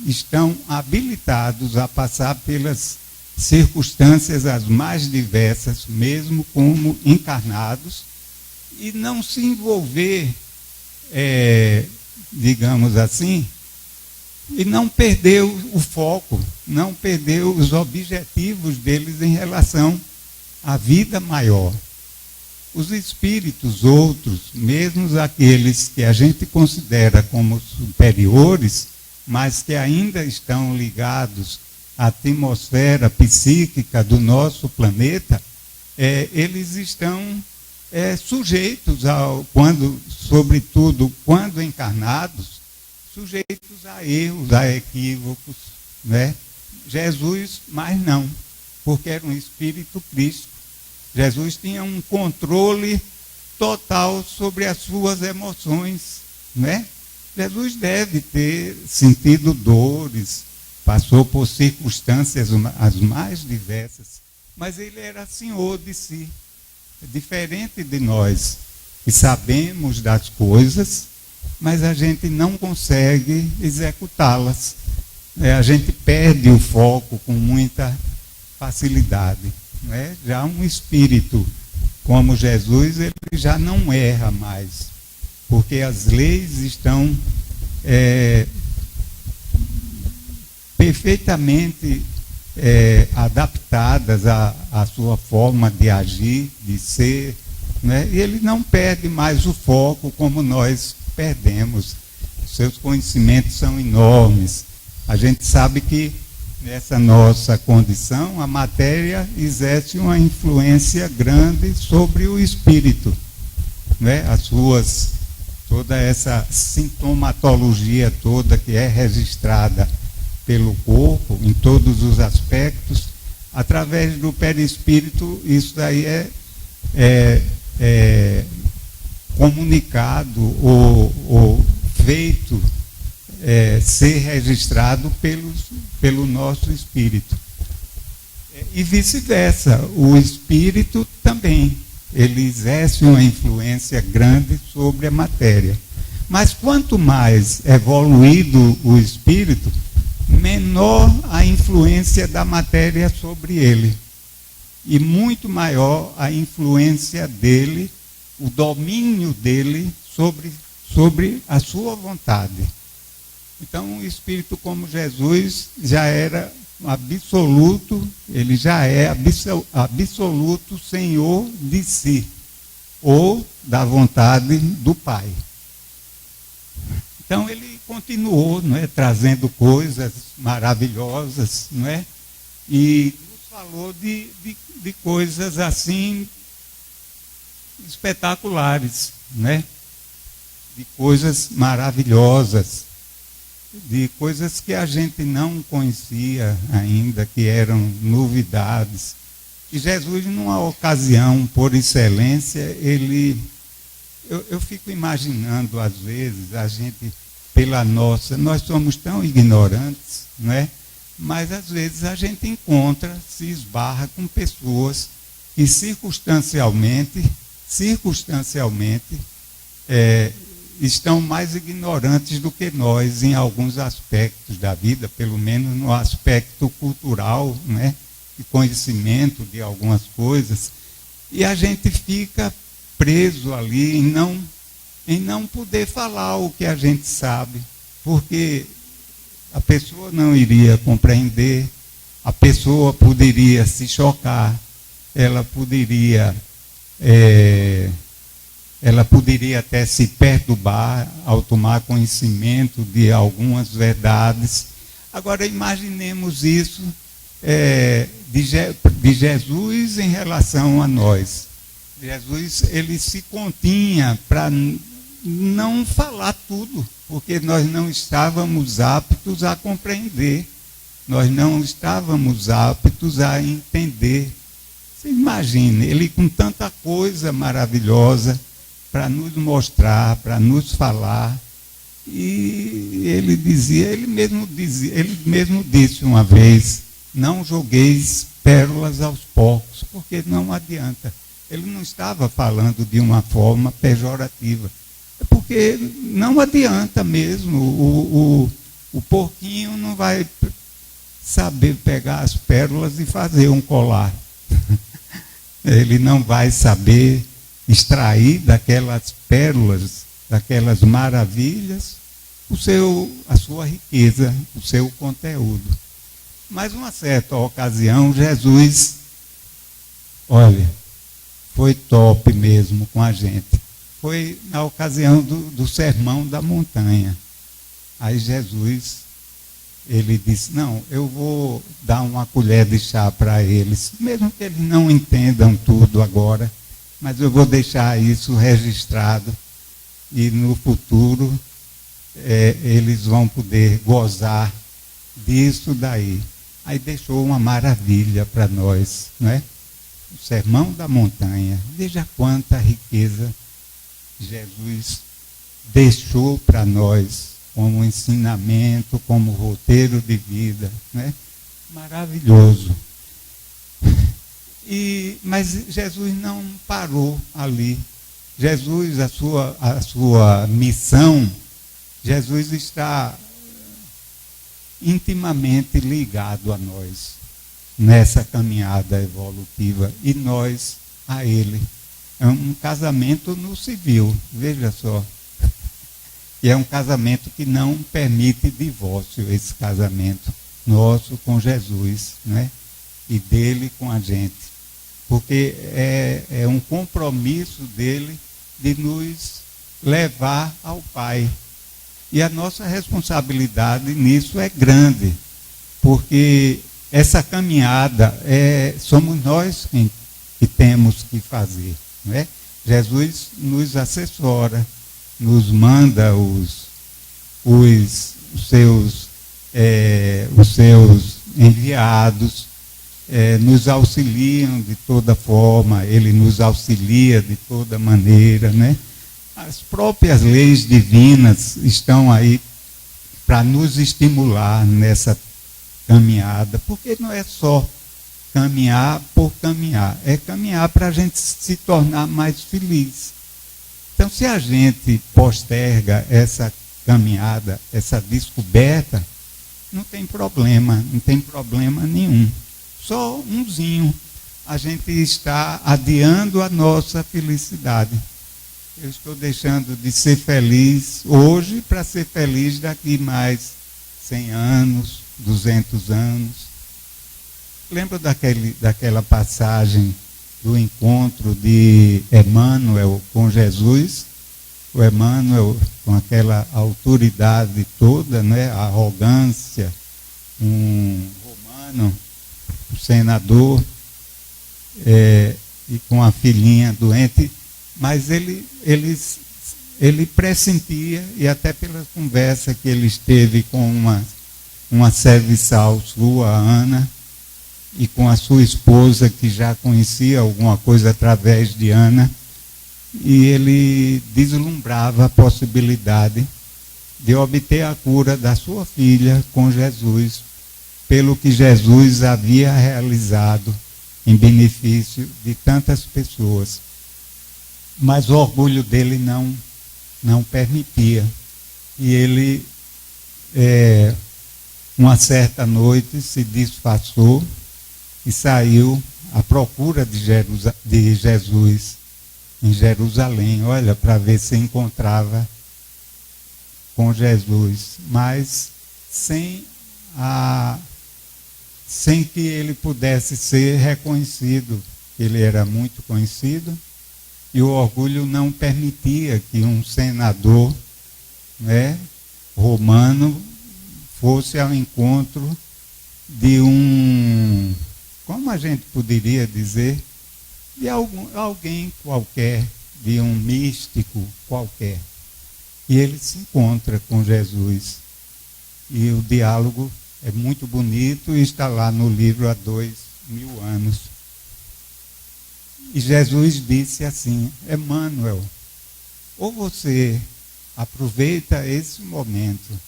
S4: estão habilitados a passar pelas circunstâncias as mais diversas, mesmo como encarnados, e não se envolver, digamos assim, e não perder o foco, não perder os objetivos deles em relação à vida maior. Os espíritos outros, mesmo aqueles que a gente considera como superiores, mas que ainda estão ligados à atmosfera psíquica do nosso planeta, eles estão sujeitos sobretudo quando encarnados, sujeitos a erros, a equívocos, né? Jesus, mais não, porque era um espírito crístico. Jesus tinha um controle total sobre as suas emoções, né? Jesus deve ter sentido dores, passou por circunstâncias as mais diversas, mas ele era senhor de si, diferente de nós, que sabemos das coisas, mas a gente não consegue executá-las. A gente perde o foco com muita facilidade. Né? Já um espírito como Jesus, ele já não erra mais, porque as leis estão perfeitamente adaptadas à sua forma de agir, de ser, né? E ele não perde mais o foco como nós perdemos. Seus conhecimentos são enormes. A gente sabe que nessa nossa condição, a matéria exerce uma influência grande sobre o espírito, né? Toda essa sintomatologia toda que é registrada pelo corpo, em todos os aspectos, através do perispírito, isso daí é comunicado ou feito, ser registrado pelo nosso espírito. E vice-versa, o espírito também, ele exerce uma influência grande sobre a matéria. Mas quanto mais evoluído o espírito, menor a influência da matéria sobre ele. E muito maior a influência dele, o domínio dele sobre a sua vontade. Então, o espírito como Jesus já era absoluto, ele já é absoluto senhor de si, ou da vontade do Pai. Então ele continuou, não é, trazendo coisas maravilhosas, não é? E nos falou de coisas assim espetaculares, né? De coisas maravilhosas, de coisas que a gente não conhecia ainda, que eram novidades. E Jesus, numa ocasião, por excelência, eu fico imaginando, às vezes, a gente, nós somos tão ignorantes, não é? Mas, às vezes, a gente se esbarra com pessoas que circunstancialmente, estão mais ignorantes do que nós em alguns aspectos da vida, pelo menos no aspecto cultural, né, de conhecimento de algumas coisas, e a gente fica preso ali em não poder falar o que a gente sabe, porque a pessoa não iria compreender, a pessoa poderia se chocar, ela poderia até se perturbar ao tomar conhecimento de algumas verdades. Agora, imaginemos isso de Jesus em relação a nós. Jesus, ele se continha para não falar tudo, porque nós não estávamos aptos a compreender, nós não estávamos aptos a entender. Você imagina, ele com tanta coisa maravilhosa para nos mostrar, para nos falar. E ele mesmo disse uma vez: não jogueis pérolas aos porcos, porque não adianta. Ele não estava falando de uma forma pejorativa. É porque não adianta mesmo. O porquinho não vai saber pegar as pérolas e fazer um colar. Ele não vai saber extrair daquelas pérolas, daquelas maravilhas, a sua riqueza, o seu conteúdo. Mas uma certa ocasião, Jesus, olha, foi top mesmo com a gente. Foi na ocasião do Sermão da Montanha. Aí Jesus, ele disse: não, eu vou dar uma colher de chá para eles, mesmo que eles não entendam tudo agora, mas eu vou deixar isso registrado e no futuro eles vão poder gozar disso daí. Aí deixou uma maravilha para nós, não é? O Sermão da Montanha. Veja quanta riqueza Jesus deixou para nós como ensinamento, como roteiro de vida, né? Maravilhoso. Mas Jesus não parou ali. Jesus, a sua missão, Jesus está intimamente ligado a nós nessa caminhada evolutiva e nós a Ele. É um casamento no civil, veja só. E é um casamento que não permite divórcio, esse casamento nosso com Jesus, né? E dele com a gente. Porque é um compromisso dele de nos levar ao Pai. E a nossa responsabilidade nisso é grande, porque essa caminhada somos nós que temos que fazer, não é? Jesus nos assessora, nos manda os seus enviados, nos auxiliam de toda forma, ele nos auxilia de toda maneira, né? As próprias leis divinas estão aí para nos estimular nessa caminhada, porque não é só caminhar por caminhar, é caminhar para a gente se tornar mais feliz. Então, se a gente posterga essa caminhada, essa descoberta, não tem problema nenhum. Só umzinho, a gente está adiando a nossa felicidade. Eu estou deixando de ser feliz hoje para ser feliz daqui mais 100 anos, 200 anos. Lembro daquela passagem do encontro de Emmanuel com Jesus? O Emmanuel, com aquela autoridade toda, né, a arrogância, um romano, um senador, e com a filhinha doente, mas ele pressentia, e até pela conversa que ele esteve com uma serviçal sua, a Ana, e com a sua esposa, que já conhecia alguma coisa através de Ana, e ele deslumbrava a possibilidade de obter a cura da sua filha com Jesus, pelo que Jesus havia realizado em benefício de tantas pessoas. Mas o orgulho dele não permitia. E ele, uma certa noite, se disfarçou e saiu à procura de Jesus em Jerusalém, olha, para ver se encontrava com Jesus, mas sem que ele pudesse ser reconhecido. Ele era muito conhecido e o orgulho não permitia que um senador, né, romano fosse ao encontro de como a gente poderia dizer, de alguém qualquer, de um místico qualquer. E ele se encontra com Jesus. E o diálogo é muito bonito e está lá no livro há 2000 anos. E Jesus disse assim: Emmanuel, ou você aproveita esse momento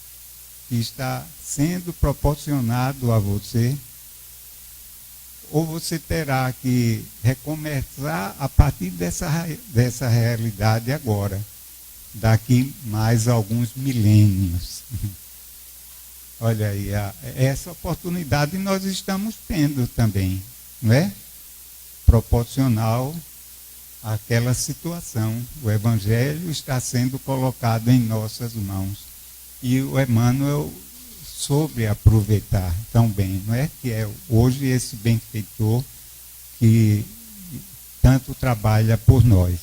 S4: que está sendo proporcionado a você, ou você terá que recomeçar a partir dessa realidade agora, daqui mais alguns milênios. Olha aí, essa oportunidade nós estamos tendo também, não é? Proporcional àquela situação. O Evangelho está sendo colocado em nossas mãos. E o Emmanuel soube aproveitar tão bem, não é? Que é hoje esse benfeitor que tanto trabalha por nós.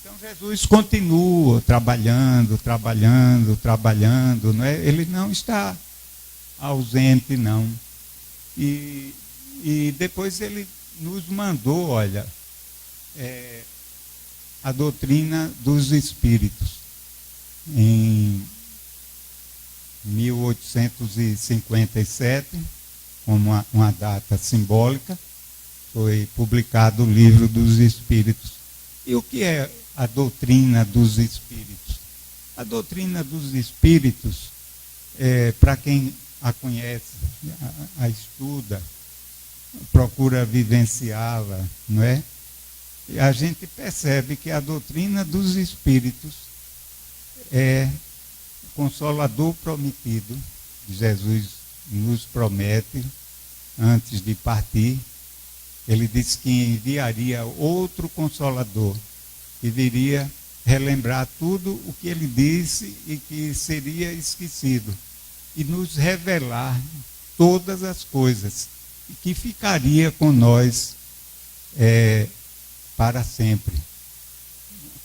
S4: Então Jesus continua trabalhando, não é? Ele não está ausente, não. E depois ele nos mandou, olha, a doutrina dos espíritos. Em 1857, como uma data simbólica, foi publicado o Livro dos Espíritos. E o que é a doutrina dos espíritos? A doutrina dos espíritos, para quem a conhece, a estuda, procura vivenciá-la, não é? E a gente percebe que a doutrina dos espíritos é o Consolador prometido. Jesus nos promete, antes de partir, ele disse que enviaria outro Consolador, que viria relembrar tudo o que ele disse e que seria esquecido, e nos revelar todas as coisas, e que ficaria com nós para sempre.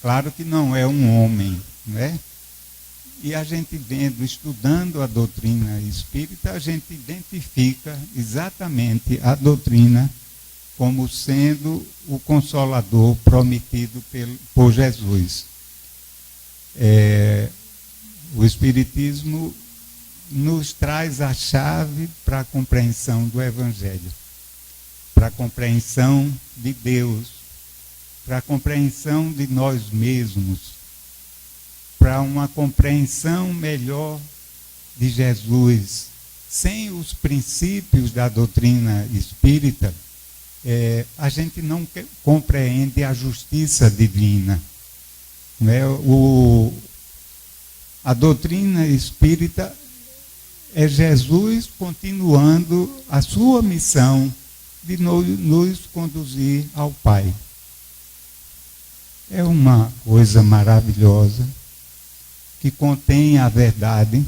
S4: Claro que não é um homem, não é? E a gente vendo, estudando a doutrina espírita, a gente identifica exatamente a doutrina como sendo o consolador prometido por Jesus. O Espiritismo nos traz a chave para a compreensão do Evangelho, para a compreensão de Deus, para a compreensão de nós mesmos, para uma compreensão melhor de Jesus. Sem os princípios da doutrina espírita, a gente não compreende a justiça divina. Né? A doutrina espírita é Jesus continuando a sua missão de nos conduzir ao Pai. É uma coisa maravilhosa, que contém a verdade.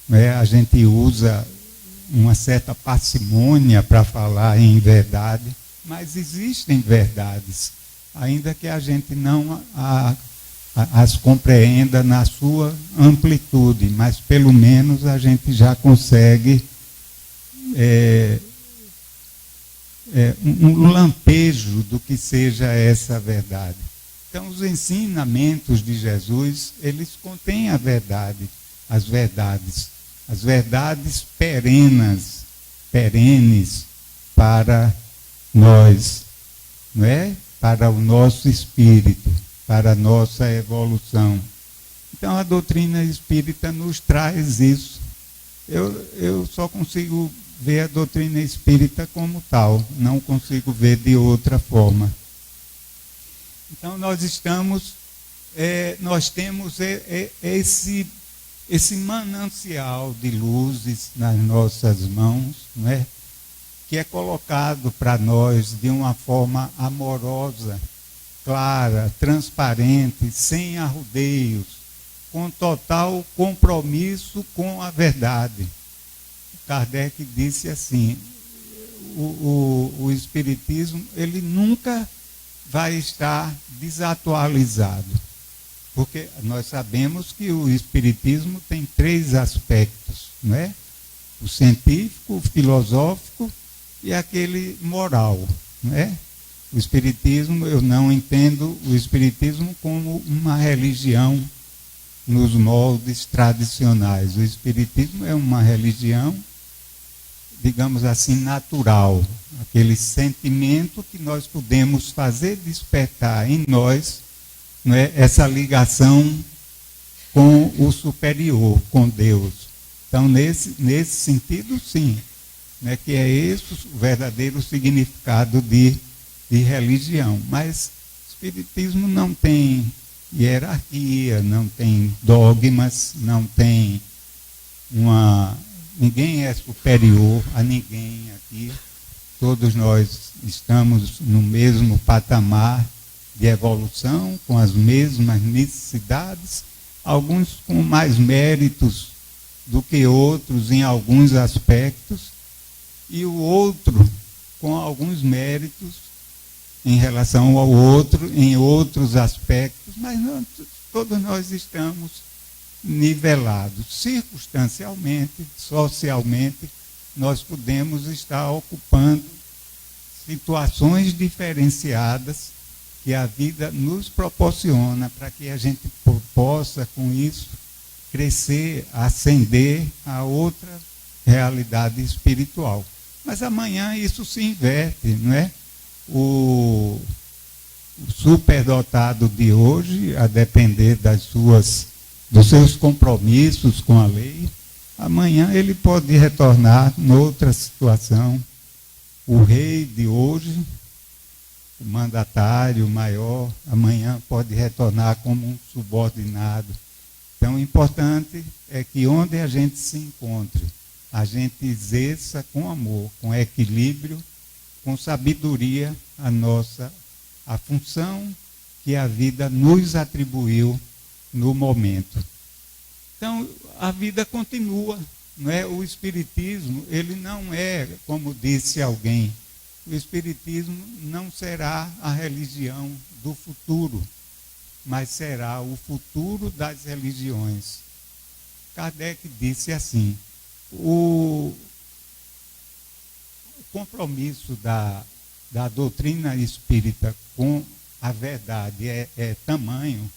S4: Né? A gente usa uma certa parcimônia para falar em verdade, mas existem verdades, ainda que a gente não as compreenda na sua amplitude, mas pelo menos a gente já consegue um lampejo do que seja essa verdade. Então, os ensinamentos de Jesus, eles contêm a verdade, as verdades perenes para nós, não é? Para o nosso espírito, para a nossa evolução. Então, a doutrina espírita nos traz isso. Eu só consigo ver a doutrina espírita como tal, não consigo ver de outra forma. Então, nós temos esse manancial de luzes nas nossas mãos, não é? Que é colocado para nós de uma forma amorosa, clara, transparente, sem arrudeios, com total compromisso com a verdade. Kardec disse assim, o Espiritismo, ele nunca vai estar desatualizado, porque nós sabemos que o Espiritismo tem 3 aspectos, não é? O científico, o filosófico e aquele moral, não é? O Espiritismo, eu não entendo o Espiritismo como uma religião nos moldes tradicionais. O Espiritismo é uma religião, digamos assim, natural, aquele sentimento que nós podemos fazer despertar em nós, não é, essa ligação com o superior, com Deus. Então, nesse sentido, sim, né, que é esse o verdadeiro significado de religião. Mas o Espiritismo não tem hierarquia, não tem dogmas, não tem ninguém é superior a ninguém aqui. Todos nós estamos no mesmo patamar de evolução, com as mesmas necessidades, alguns com mais méritos do que outros em alguns aspectos, e o outro com alguns méritos em relação ao outro em outros aspectos, mas todos nós estamos nivelados. Circunstancialmente, socialmente, nós podemos estar ocupando situações diferenciadas que a vida nos proporciona para que a gente possa, com isso, crescer, ascender a outra realidade espiritual. Mas amanhã isso se inverte, não é? O superdotado de hoje, a depender dos seus compromissos com a lei, amanhã ele pode retornar noutra situação. O rei de hoje, o mandatário maior, amanhã pode retornar como um subordinado. Então, o importante é que onde a gente se encontre, a gente exerça com amor, com equilíbrio, com sabedoria a função que a vida nos atribuiu no momento. Então, a vida continua, não é? O Espiritismo, ele não é, como disse alguém, o Espiritismo não será a religião do futuro. mas será o futuro das religiões. Kardec disse assim: o compromisso da doutrina espírita com a verdade é tamanho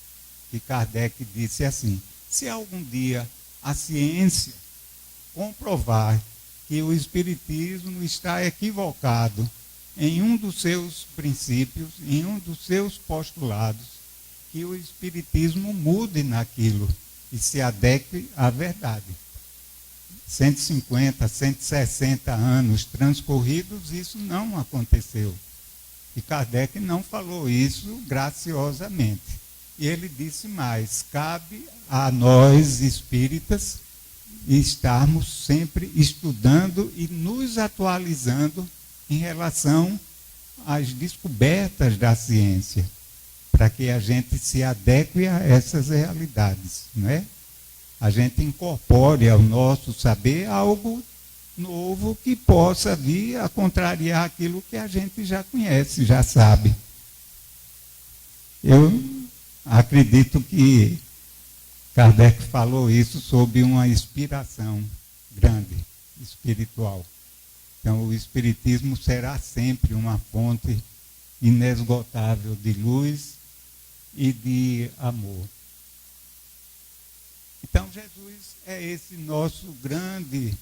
S4: que Kardec disse assim: se algum dia a ciência comprovar que o espiritismo está equivocado em um dos seus princípios, em um dos seus postulados, que o espiritismo mude naquilo e se adeque à verdade. 150, 160 anos transcorridos, isso não aconteceu. E Kardec não falou isso graciosamente. E ele disse mais: cabe a nós espíritas estarmos sempre estudando e nos atualizando em relação às descobertas da ciência, para que a gente se adeque a essas realidades, não é? A gente incorpore ao nosso saber algo novo que possa vir a contrariar aquilo que a gente já conhece, já sabe. Eu acredito que Kardec falou isso sob uma inspiração grande, espiritual. Então, o espiritismo será sempre uma fonte inesgotável de luz e de amor. Então, Jesus é esse nosso grande,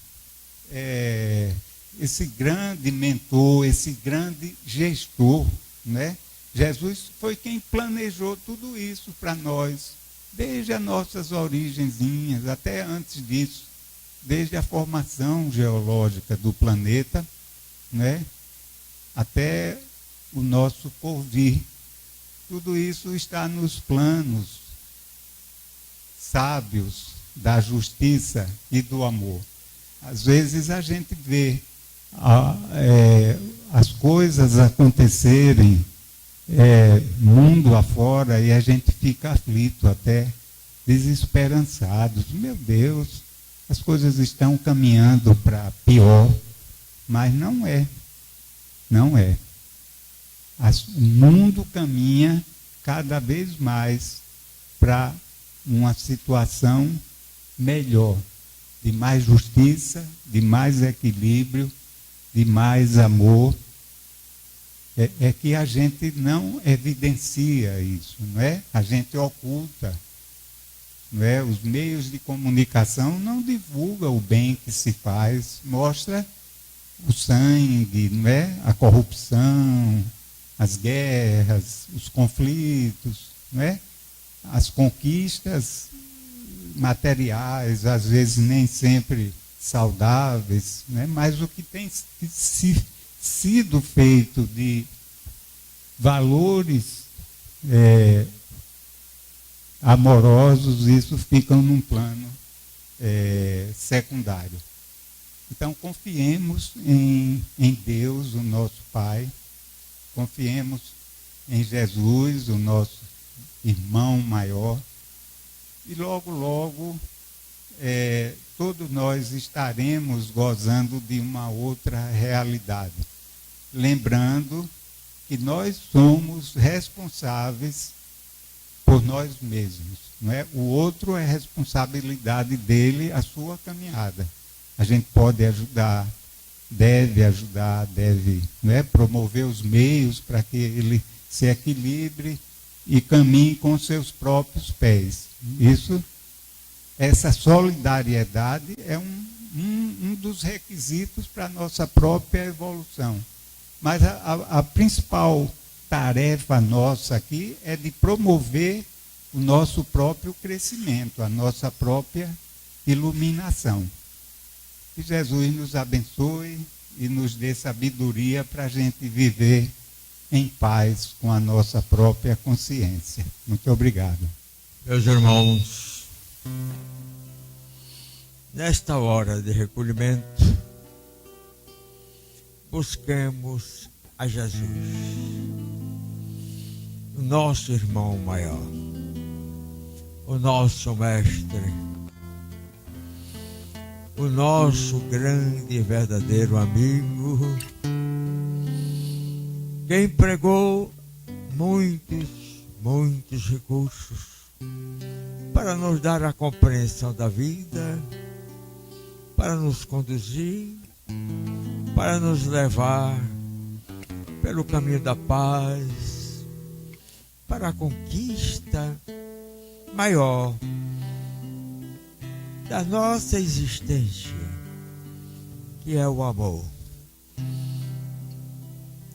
S4: esse grande mentor, esse grande gestor, né? Jesus foi quem planejou tudo isso para nós, desde as nossas origenzinhas, até antes disso, desde a formação geológica do planeta, né? Até o nosso porvir. Tudo isso está nos planos sábios da justiça e do amor. Às vezes a gente vê as coisas acontecerem mundo afora e a gente fica aflito, até desesperançado. Meu Deus, as coisas estão caminhando para pior, mas não é. Não é. O mundo caminha cada vez mais para uma situação melhor, de mais justiça, de mais equilíbrio, de mais amor. É que a gente não evidencia isso, não é? A gente oculta, não é? Os meios de comunicação não divulgam o bem que se faz, mostra o sangue, não é? A corrupção, as guerras, os conflitos, não é? As conquistas materiais, às vezes nem sempre saudáveis, né? Mas o que tem sido feito de valores amorosos, isso fica num plano secundário. Então, confiemos em Deus, o nosso Pai, confiemos em Jesus, o nosso irmão maior, e logo, logo, todos nós estaremos gozando de uma outra realidade. Lembrando que nós somos responsáveis por nós mesmos, não é? O outro é responsabilidade dele, a sua caminhada. A gente pode ajudar, deve, não é? Promover os meios para que ele se equilibre e caminhe com seus próprios pés. Essa solidariedade é um dos requisitos para a nossa própria evolução. Mas a principal tarefa nossa aqui é de promover o nosso próprio crescimento, a nossa própria iluminação. Que Jesus nos abençoe e nos dê sabedoria para a gente viver em paz com a nossa própria consciência. Muito obrigado.
S5: Meus irmãos, nesta hora de recolhimento, busquemos a Jesus, o nosso irmão maior, o nosso mestre, o nosso grande e verdadeiro amigo, quem pregou muitos muitos recursos para nos dar a compreensão da vida, para nos conduzir, para nos levar pelo caminho da paz, para a conquista maior da nossa existência, que é o amor.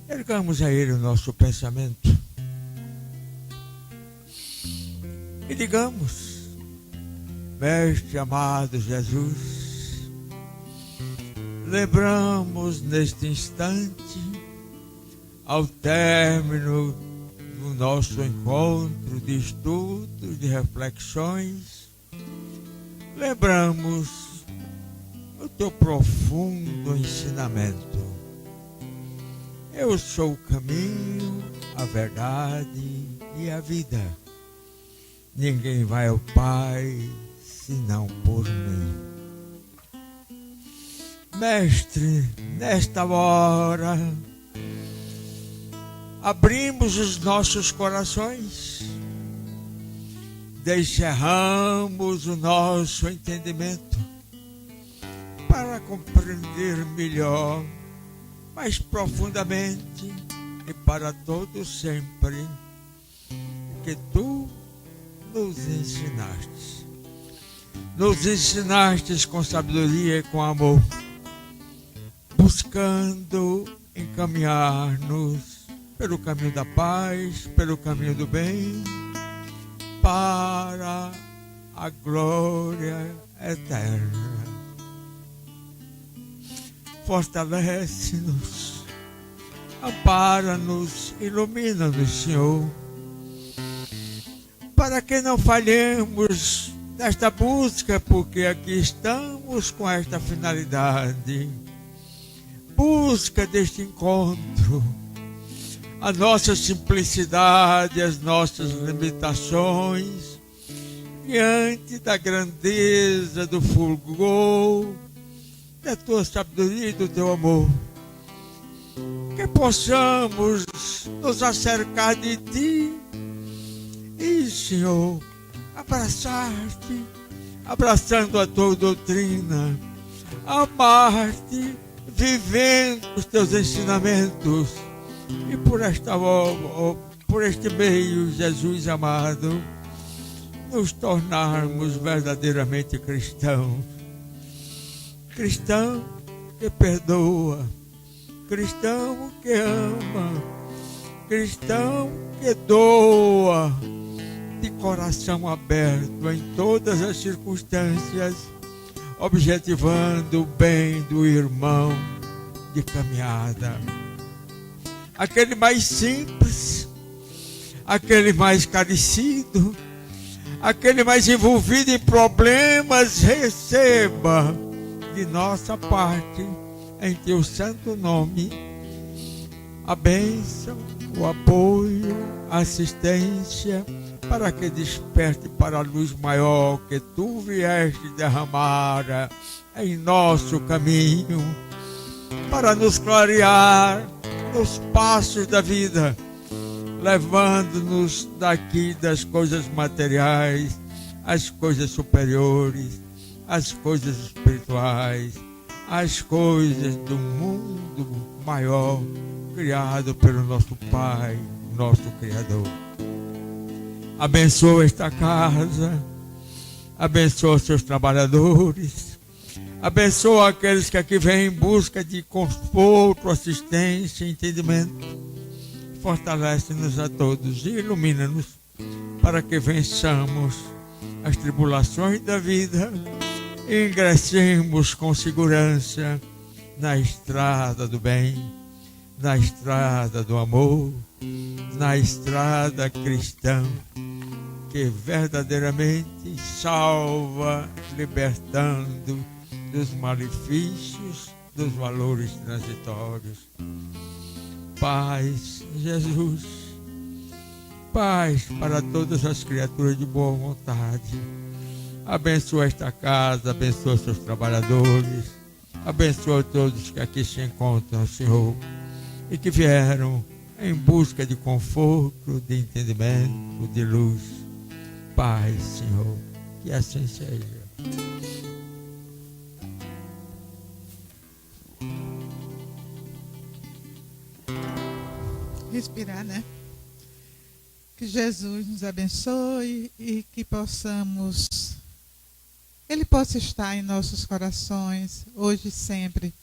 S5: Ergamos a Ele o nosso pensamento e digamos: Mestre amado Jesus, lembramos neste instante, ao término do nosso encontro de estudos, de reflexões, lembramos o teu profundo ensinamento. Eu sou o caminho, a verdade e a vida. Ninguém vai ao Pai senão por mim. Mestre, nesta hora, abrimos os nossos corações, descerramos o nosso entendimento para compreender melhor, mais profundamente e para todo sempre o que tu nos ensinaste. Nos ensinaste com sabedoria e com amor, buscando encaminhar-nos pelo caminho da paz, pelo caminho do bem, para a glória eterna. Fortalece-nos, ampara-nos, ilumina-nos, Senhor, para que não falhemos nesta busca, porque aqui estamos com esta finalidade, busca deste encontro, a nossa simplicidade, as nossas limitações, diante da grandeza do fulgor, da tua sabedoria e do teu amor, que possamos nos acercar de ti e, Senhor, abraçar-te, abraçando a tua doutrina, amar-te, vivendo os teus ensinamentos, e por este meio, Jesus amado, nos tornarmos verdadeiramente cristãos. Cristão que perdoa, cristão que ama, cristão que doa, de coração aberto em todas as circunstâncias, objetivando o bem do irmão de caminhada. Aquele mais simples, aquele mais carecido, aquele mais envolvido em problemas, receba de nossa parte, em teu santo nome, a bênção, o apoio, a assistência, para que desperte para a luz maior que tu vieste derramar em nosso caminho, para nos clarear nos passos da vida, levando-nos daqui das coisas materiais às coisas superiores, às coisas espirituais, às coisas do mundo maior, criado pelo nosso Pai, nosso Criador. Abençoa esta casa, abençoa seus trabalhadores, abençoa aqueles que aqui vêm em busca de conforto, assistência, entendimento. Fortalece-nos a todos e ilumina-nos para que vençamos as tribulações da vida e ingressemos com segurança na estrada do bem, na estrada do amor, na estrada cristã, que verdadeiramente salva, libertando dos malefícios, dos valores transitórios. Paz, Jesus, paz para todas as criaturas de boa vontade. Abençoa esta casa, abençoa seus trabalhadores, abençoa todos que aqui se encontram, Senhor, e que vieram em busca de conforto, de entendimento, de luz. Paz, Senhor, que assim seja.
S1: Respirar, né? Que Jesus nos abençoe e que Ele possa estar em nossos corações, hoje e sempre.